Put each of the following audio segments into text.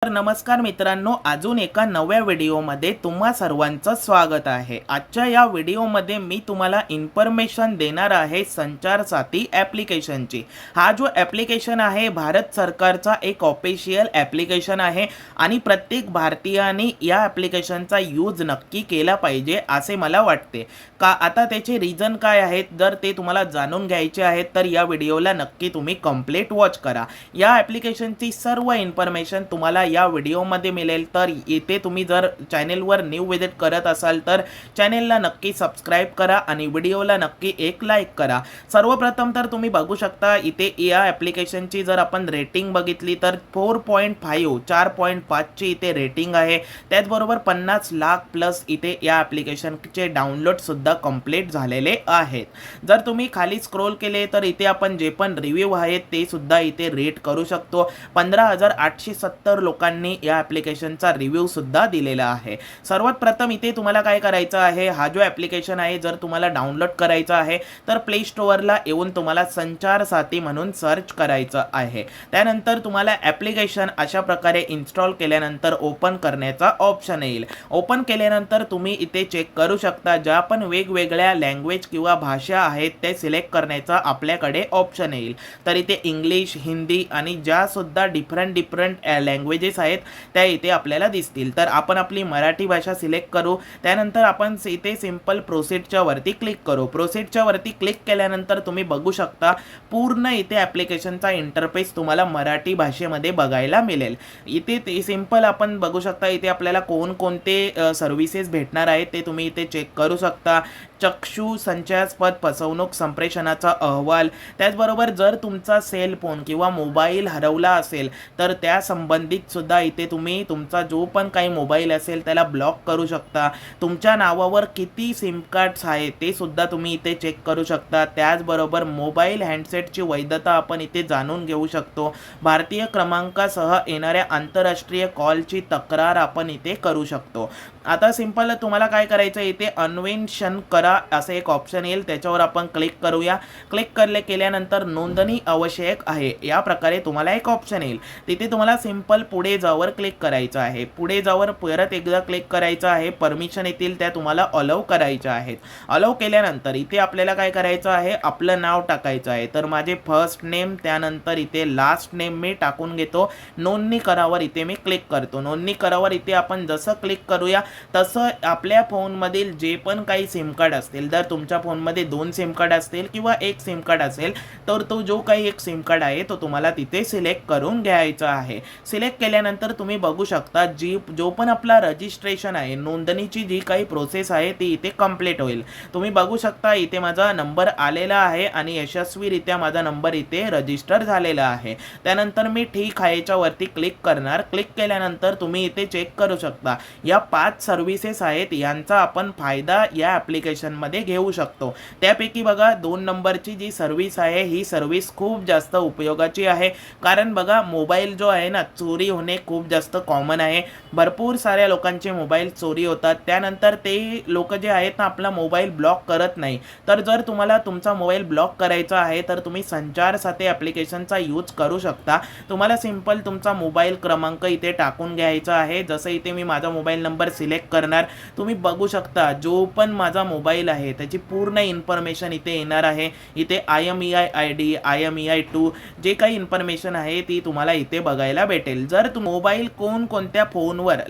तर नमस्कार मित्रांनो, अजून एका नव्या व्हिडिओमध्ये तुम्हा सर्वांचं स्वागत आहे। आजच्या या व्हिडिओमध्ये मी तुम्हाला इन्फॉर्मेशन देणार आहे संचार साथी ॲप्लिकेशनची। हा जो ॲप्लिकेशन आहे भारत सरकारचा एक ऑफिशियल ॲप्लिकेशन आहे आणि प्रत्येक भारतीयाने या ॲप्लिकेशनचा यूज नक्की केला पाहिजे असे मला वाटते। का आता त्याचे रिझन काय आहेत जर ते तुम्हाला जाणून घ्यायचे आहेत तर या व्हिडिओला नक्की तुम्ही कंप्लीट वॉच करा। या ॲप्लिकेशनची सर्व इन्फॉर्मेशन तुम्हाला या व्हिडिओमध्ये मिळेल। तर इथे तुम्ही जर चॅनेलवर न्यू विजिट करत असाल तर चॅनेलला नक्की सबस्क्राइब करा आणि व्हिडिओला नक्की एक लाईक करा। सर्वप्रथम तर तुम्ही बघू शकता इथे या ॲप्लिकेशनची जर आपण रेटिंग बघितली तर 4.5 ची इथे रेटिंग आहे। त्याचबरोबर 50 लाख प्लस इथे या ॲप्लिकेशनचे डाउनलोड सुद्धा कंप्लीट झालेले आहेत। जर तुम्ही खाली स्क्रोल केले तर इथे आपण जे पण रिव्ह्यू आहेत ते सुद्धा इथे रेट करू शकतो। 15,870 लोकांनी या ॲप्लिकेशनचा रिव्ह्यू सुद्धा दिलेला आहे। सर्वात प्रथम इथे तुम्हाला काय करायचं आहे, हा जो ॲप्लिकेशन आहे जर तुम्हाला डाउनलोड करायचा आहे तर प्ले स्टोअरला येऊन तुम्हाला संचार साथी म्हणून सर्च करायचं आहे। त्यानंतर तुम्हाला ॲप्लिकेशन अशा प्रकारे इन्स्टॉल केल्यानंतर ओपन करण्याचा ऑप्शन येईल। ओपन केल्यानंतर तुम्ही इथे चेक करू शकता ज्या पण वेगवेगळ्या लँग्वेज किंवा भाषा आहेत ते सिलेक्ट करण्याचा आपल्याकडे ऑप्शन येईल। तर इथे इंग्लिश, हिंदी आणि ज्या सुद्धा डिफरंट लँग्वेजेस आहेत त्या इथे आपल्याला दिसतील। तर आपण आपली मराठी भाषा सिलेक्ट करू। त्यानंतर आपण इथे सिंपल प्रोसीडच्या वरती क्लिक करू। प्रोसीडच्या वरती क्लिक केल्यानंतर तुम्ही बघू शकता पूर्ण इथे ॲप्लिकेशनचा इंटरफेस तुम्हाला मराठी भाषेमध्ये बघायला मिळेल। इथे ते सिंपल आपण बघू शकता इथे आपल्याला कोणकोणते सर्व्हिसेस भेटणार आहेत ते तुम्ही इथे चेक करू शकता। चक्षु संशयास्पद फसवणूक संप्रेषणाचा अहवाल, त्याचबरोबर जर तुमचा सेल फोन किंवा मोबाईल हरवला असेल तर त्या संबंधित सुद्धा इथे तुम्ही तुमचा जो पण काही मोबाईल असेल त्याला ब्लॉक करू शकता। तुमच्या नावावर किती सिम कार्ड्स आहेत ते सुद्धा तुम्ही इथे चेक करू शकता। त्याचबरोबर मोबाईल हँडसेटची वैधता आपण इथे जाणून घेऊ शकतो। भारतीय क्रमांकासह येणाऱ्या आंतरराष्ट्रीय कॉलची तक्रार आपण इथे करू शकतो। आता सिंपल तुम्हाला काय करायचं इथे अन्वेषण करा असं एक ऑप्शन येईल, त्याच्यावर आपण क्लिक करूया। क्लिक केल्यानंतर नोंदणी आवश्यक आहे या प्रकारे तुम्हाला एक ऑप्शन येईल। तिथे तुम्हाला सिंपल पुढे जावर क्लिक करायचं आहे। पुढे जावर परत एकदा क्लिक करायचं आहे। परमिशन येतील त्या तुम्हाला अलाउ करायच्या आहेत। अलाउ केल्यानंतर इथे आपल्याला काय करायचं आहे, आपलं नाव टाकायचं आहे। तर माझे फर्स्ट नेम, त्यानंतर इथे लास्ट नेम मी टाकून घेतो। नोंदणी करावर इथे मी क्लिक करतो। नोंदणी करावर इथे आपण जसं क्लिक करूया तसं आपल्या फोनमधील जे पण काही सिम कार्ड असतील, जर तुमच्या फोनमध्ये 2 सिम कार्ड असतील किंवा 1 सिम कार्ड असेल तर तो जो काही एक सिम कार्ड आहे तो तुम्हाला तिथे सिलेक्ट करून घ्यायचा आहे। सिलेक्ट केल्यानंतर तुम्ही बघू शकता जो पण आपला रजिस्ट्रेशन आहे, नोंदणीची जी काही प्रोसेस आहे ती इथे कंप्लीट होईल। तुम्ही बघू शकता इथे माझा नंबर आलेला आहे आणि यशस्वीरित्या माझा नंबर इथे रजिस्टर झालेला आहे। त्यानंतर मी ठीक आहे याच्या वरती क्लिक करणार। क्लिक केल्यानंतर तुम्ही इथे चेक करू शकता या 5 सर्व्हिसेस आहेत यांचा आपण फायदा या ॲप्लिकेशन मध्ये घेऊ शकतो। त्यापैकी बघा 2 नंबरची जी सर्व्हिस आहे ही सर्व्हिस खूप जास्त उपयोगाची आहे, कारण बघा मोबाईल जो आहे ना चोरी होणे खूप जास्त कॉमन आहे। भरपूर साऱ्या लोकांचे मोबाईल चोरी होतात, त्यानंतर ते लोक जे आहेत ना आपला मोबाईल ब्लॉक करत नाही। तर जर तुम्हाला तुमचा मोबाईल ब्लॉक करायचा आहे तर तुम्ही संचार साथी ॲप्लिकेशनचा यूज करू शकता। तुम्हाला सिंपल तुमचा मोबाईल क्रमांक इथे टाकून घ्यायचा आहे। जसं इथे मी माझा मोबाईल नंबर सिलेक्ट करणार, तुम्ही बघू शकता जो पण माझा मोबाईल आहे त्याची पूर्ण इन्फॉर्मेशन इथे येणार आहे। इथे IMEI ID, IMEI 2 जे काही इन्फॉर्मेशन आहे ती तुम्हाला इथे बघायला भेटेल। जर मोबाईल कोणत्या फोनवर,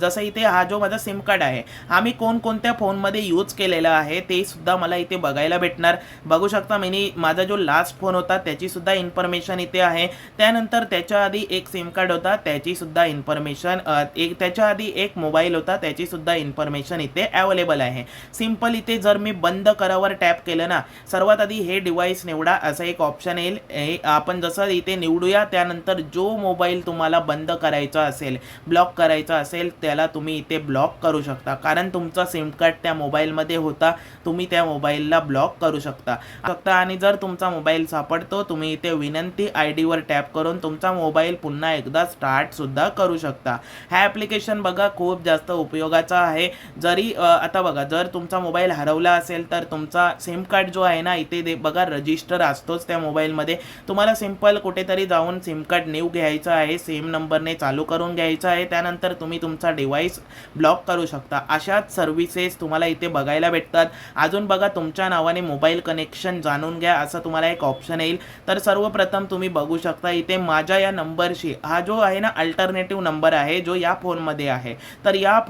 जसं इथे हा जो माझा सिम कार्ड आहे हा मी कोणत्या फोनमध्ये यूज केलेला आहे ते सुद्धा मला इथे बघायला भेटणार। बघू शकता मी माझा जो लास्ट फोन होता त्याची सुद्धा इन्फॉर्मेशन इथे आहे। त्यानंतर त्याच्या आधी एक सिम कार्ड होता त्याची सुद्धा इन्फॉर्मेशन, त्याच्या आधी एक मोबाईल होता त्याची सुद्धा इन्फॉर्मेशन इथे अवेलेबल आहे। सिंपल इथे जर मी बंद करावर टॅप केलं ना, सर्वात आधी हे डिव्हाइस निवडा असं एक ऑप्शन येईल। आपण जसं इथे निवडूया त्यानंतर जो मोबाईल तुम्हाला बंद करायचा असेल, ब्लॉक करायचा असेल त्याला तुम्ही इथे ब्लॉक करू शकता, कारण तुमचा सिम कार्ड त्या मोबाईलमध्ये होता, तुम्ही त्या मोबाईलला ब्लॉक करू शकता। आणि जर तुमचा मोबाईल सापडतो तुम्ही इथे विनंती ID वर टॅप करून तुमचा मोबाईल पुन्हा एकदा स्टार्ट सुद्धा करू शकता। हा ॲप्लिकेशन बघा खूप जास्त उपयोगाचा आहे. जरी आता बघा, जर तुमचा मोबाईल हरवला असेल तर तुमचा सिम कार्ड जो आहे ना, इथे बघा रजिस्टर असतोच त्या मोबाईलमध्ये. तुम्हाला सिंपल कुठेतरी जाऊन सिम कार्ड न्यू घ्यायचं आहे, सेम नंबरने चालू करून घ्यायचं आहे. त्यानंतर तुम्ही तुमचा डिव्हाइस ब्लॉक करू शकता. अशाच सर्व्हिसेस तुम्हाला इथे बघायला भेटतात. अजून बघा, तुमच्या नावाने मोबाईल कनेक्शन जाणून घ्या असं तुम्हाला एक ऑप्शन येईल. तर सर्वप्रथम तुम्ही बघू शकता इथे माझ्या या नंबरशी, हा जो आहे ना अल्टरनेटिव्ह नंबर आहे जो या फोनमध्ये आहे, तर या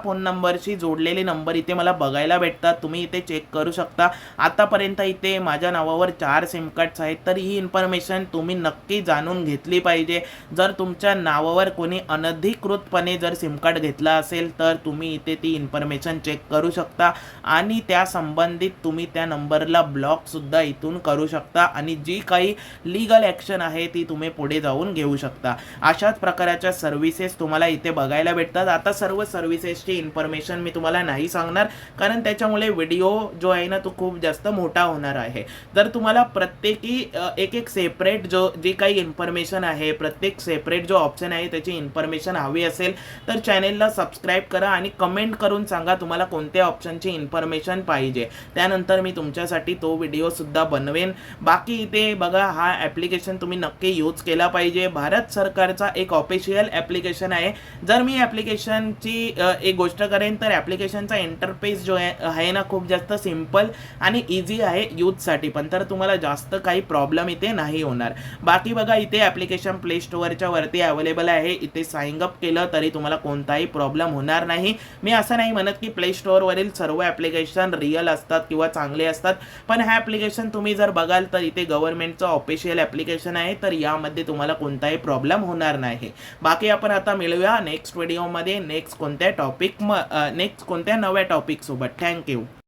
फोन नंबरशी जोडलेले नंबर इथे मला बघायला भेटतात. तुम्ही इथे चेक करू शकता. आतापर्यंत इथे माझ्या नावावर 4 सिम कार्ड्स आहेत. तर ही इन्फॉर्मेशन तुम्ही नक्की जाणून घेतली पाहिजे. जर तुमच्या नावावर कोणी अनधिकृतपणे जर सिम कार्ड घेतला असेल तर तुम्ही इथे ती इन्फॉर्मेशन चेक करू शकता आणि त्या संबंधित तुम्ही त्या नंबरला ब्लॉक सुद्धा इथून करू शकता आणि जी काही लीगल ॲक्शन आहे ती तुम्ही पुढे जाऊन घेऊ शकता. अशाच प्रकारच्या सर्व्हिसेस तुम्हाला इथे बघायला भेटतात. आता सर्व सर्व्हिसेसची इन्फॉर्मेशन मी तुम्हाला नाही सांगणार, कारण त्याच्यामुळे व्हिडिओ जो आहे ना तो खूप जास्त मोठा होणार आहे. जर तुम्हाला प्रत्येकी एक सेपरेट जी काही इन्फॉर्मेशन आहे, प्रत्येक सेपरेट जो ऑप्शन आहे त्याची इन्फॉर्मेशन हवी असेल तर चॅनेलला सबस्क्राईब करा आणि कमेंट करून सांगा तुम्हाला कोणत्या ऑप्शनची इन्फॉर्मेशन पाहिजे. त्यानंतर मी तुमच्यासाठी तो व्हिडिओ सुद्धा बनवेन. बाकी इथे बघा, हा ॲप्लिकेशन तुम्ही नक्की यूज केला पाहिजे. भारत सरकारचा एक ऑफिशियल ॲप्लिकेशन आहे. जर मी ॲप्लिकेशनची एक गोष्ट करेन तर ॲप्लिकेशनचा इंटरफेस जो आहे ना खूप जास्त सिम्पल आणि इझी आहे यूजसाठी पण, तर तुम्हाला जास्त काही प्रॉब्लेम इथे नाही होणार. बाकी बघा, इथे ॲप्लिकेशन प्ले स्टोअरच्या वरती अवेलेबल आहे. इथे साइन अप केलं तरी तुम्हाला कोणताही प्रॉब्लेम होणार नाही. मी असं नाही म्हणत की प्ले स्टोअरवरील सर्व ॲप्लिकेशन रिअल असतात किंवा चांगले असतात, पण हे ॲप्लिकेशन तुम्ही जर बघाल तर इथे गव्हर्नमेंटचं ऑफिशियल ॲप्लिकेशन आहे, तर यामध्ये तुम्हाला कोणताही प्रॉब्लेम होणार नाही. बाकी आपण आता मिळूया नेक्स्ट व्हिडिओमध्ये नेक्स्ट कोणत्या नव्या टॉपिकसोबत. थँक्यू.